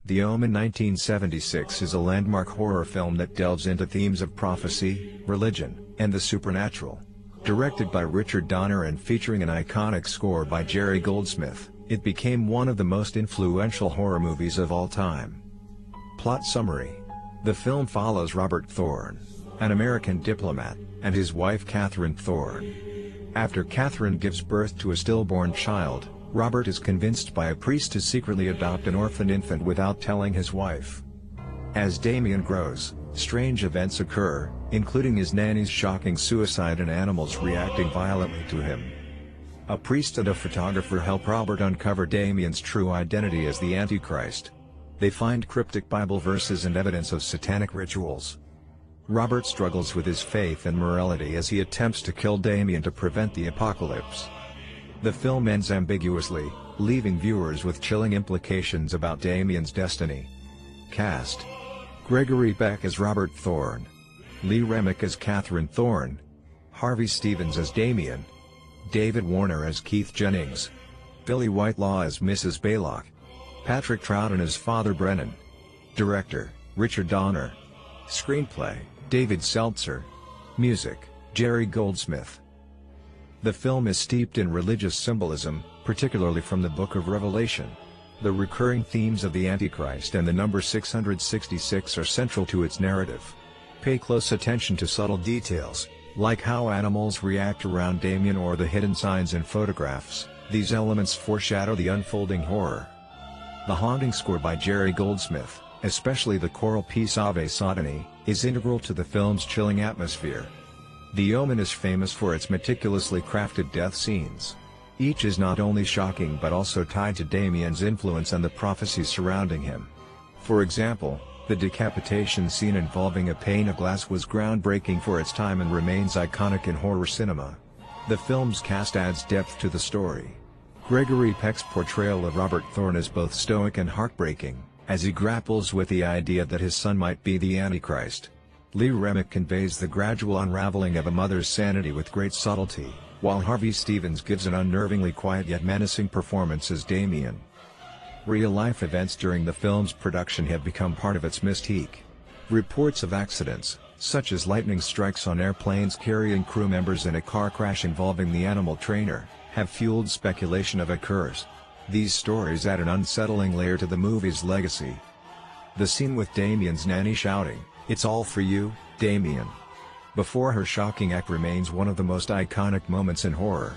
The Omen 1976 is a landmark horror film that delves into themes of prophecy, religion, and the supernatural. Directed by Richard Donner and featuring an iconic score by Jerry Goldsmith, it became one of the most influential horror movies of all time. Plot summary. The film follows Robert Thorne, an American diplomat, and his wife Catherine Thorne. After Catherine gives birth to a stillborn child, Robert is convinced by a priest to secretly adopt an orphan infant without telling his wife. As Damien grows, strange events occur, including his nanny's shocking suicide and animals reacting violently to him. A priest and a photographer help Robert uncover Damien's true identity as the Antichrist. They find cryptic Bible verses and evidence of satanic rituals. Robert struggles with his faith and morality as he attempts to kill Damien to prevent the apocalypse. The film ends ambiguously, leaving viewers with chilling implications about Damien's destiny. Cast: Gregory Peck as Robert Thorne, Lee Remick as Catherine Thorne, Harvey Stevens as Damien, David Warner as Keith Jennings, Billy Whitelaw as Mrs. Baylock, Patrick Troughton as Father Brennan. Director: Richard Donner. Screenplay: David Seltzer. Music: Jerry Goldsmith. The film is steeped in religious symbolism, particularly from the Book of Revelation. The recurring themes of the Antichrist and the number 666 are central to its narrative. Pay close attention to subtle details, like how animals react around Damien or the hidden signs in photographs. These elements foreshadow the unfolding horror. The haunting score by Jerry Goldsmith, especially the choral piece Ave Satani, is integral to the film's chilling atmosphere. The Omen is famous for its meticulously crafted death scenes. Each is not only shocking but also tied to Damien's influence and the prophecies surrounding him. For example, the decapitation scene involving a pane of glass was groundbreaking for its time and remains iconic in horror cinema. The film's cast adds depth to the story. Gregory Peck's portrayal of Robert Thorne is both stoic and heartbreaking, as he grapples with the idea that his son might be the Antichrist. Lee Remick conveys the gradual unraveling of a mother's sanity with great subtlety, while Harvey Stevens gives an unnervingly quiet yet menacing performance as Damien. Real-life events during the film's production have become part of its mystique. Reports of accidents, such as lightning strikes on airplanes carrying crew members and a car crash involving the animal trainer, have fueled speculation of a curse. These stories add an unsettling layer to the movie's legacy. The scene with Damien's nanny shouting, "It's all for you, Damien," before her shocking act remains one of the most iconic moments in horror.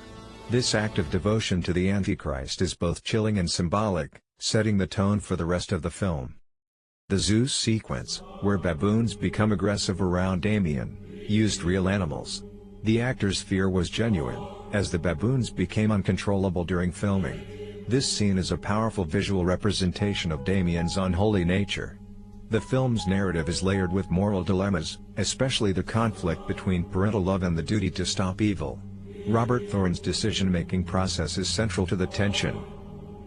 This act of devotion to the Antichrist is both chilling and symbolic, setting the tone for the rest of the film. The zoo sequence, where baboons become aggressive around Damien, used real animals. The actors' fear was genuine, as the baboons became uncontrollable during filming. This scene is a powerful visual representation of Damien's unholy nature. The film's narrative is layered with moral dilemmas, especially the conflict between parental love and the duty to stop evil. Robert Thorne's decision-making process is central to the tension.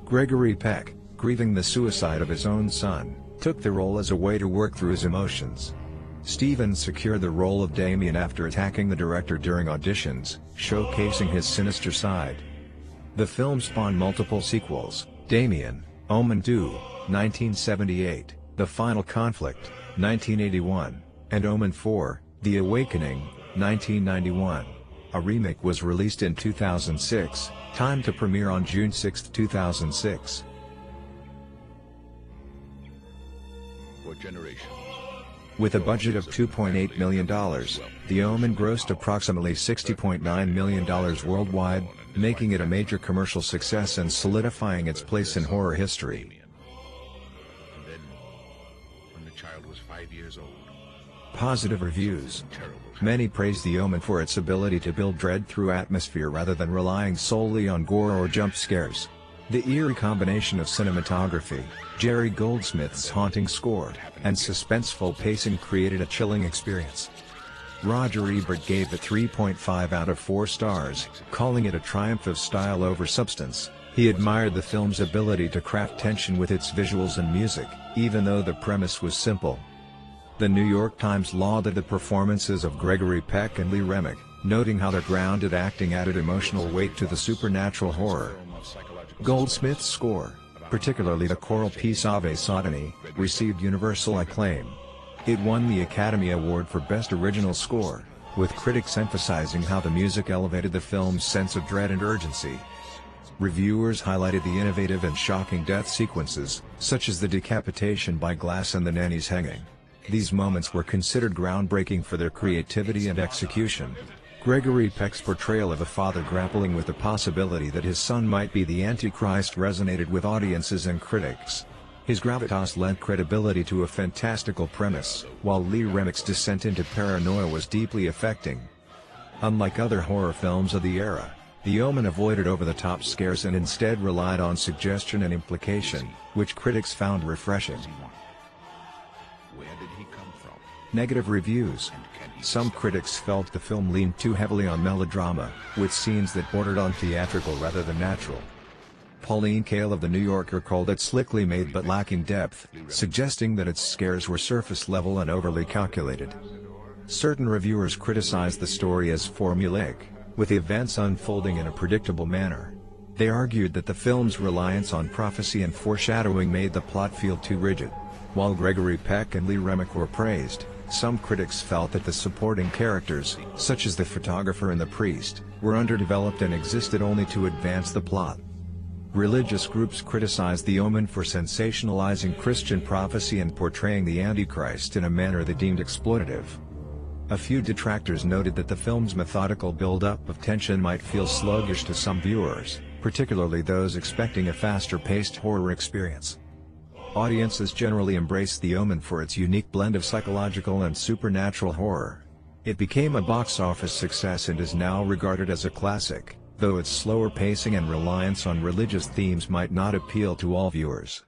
Gregory Peck, grieving the suicide of his own son, took the role as a way to work through his emotions. Stevens secured the role of Damien after attacking the director during auditions, showcasing his sinister side. The film spawned multiple sequels: Damien, Omen 2, 1978, The Final Conflict, 1981, and Omen 4, The Awakening, 1991. A remake was released in 2006, timed to premiere on June 6, 2006. For generations. With a budget of $2.8 million, The Omen grossed approximately $60.9 million worldwide, making it a major commercial success and solidifying its place in horror history. And then, when the child was 5 years old. Positive reviews. Many praised The Omen for its ability to build dread through atmosphere rather than relying solely on gore or jump scares. The eerie combination of cinematography, Jerry Goldsmith's haunting score, and suspenseful pacing created a chilling experience. Roger Ebert gave it 3.5 out of 4 stars, calling it a triumph of style over substance. He admired the film's ability to craft tension with its visuals and music, even though the premise was simple. The New York Times lauded the performances of Gregory Peck and Lee Remick, noting how their grounded acting added emotional weight to the supernatural horror. Goldsmith's score, particularly the choral piece Ave Satani, received universal acclaim. It won the Academy Award for Best Original Score, with critics emphasizing how the music elevated the film's sense of dread and urgency. Reviewers highlighted the innovative and shocking death sequences, such as the decapitation by Glass and the nanny's hanging. These moments were considered groundbreaking for their creativity and execution. Gregory Peck's portrayal of a father grappling with the possibility that his son might be the Antichrist resonated with audiences and critics. His gravitas lent credibility to a fantastical premise, while Lee Remick's descent into paranoia was deeply affecting. Unlike other horror films of the era, The Omen avoided over-the-top scares and instead relied on suggestion and implication, which critics found refreshing. Where did he come from? Negative reviews. Some critics felt the film leaned too heavily on melodrama, with scenes that bordered on theatrical rather than natural. Pauline Kael of The New Yorker called it slickly made but lacking depth, suggesting that its scares were surface-level and overly calculated. Certain reviewers criticized the story as formulaic, with events unfolding in a predictable manner. They argued that the film's reliance on prophecy and foreshadowing made the plot feel too rigid. While Gregory Peck and Lee Remick were praised, some critics felt that the supporting characters, such as the photographer and the priest, were underdeveloped and existed only to advance the plot. Religious groups criticized The Omen for sensationalizing Christian prophecy and portraying the Antichrist in a manner they deemed exploitative. A few detractors noted that the film's methodical build-up of tension might feel sluggish to some viewers, particularly those expecting a faster-paced horror experience. Audiences generally embraced The Omen for its unique blend of psychological and supernatural horror. It became a box office success and is now regarded as a classic, though its slower pacing and reliance on religious themes might not appeal to all viewers.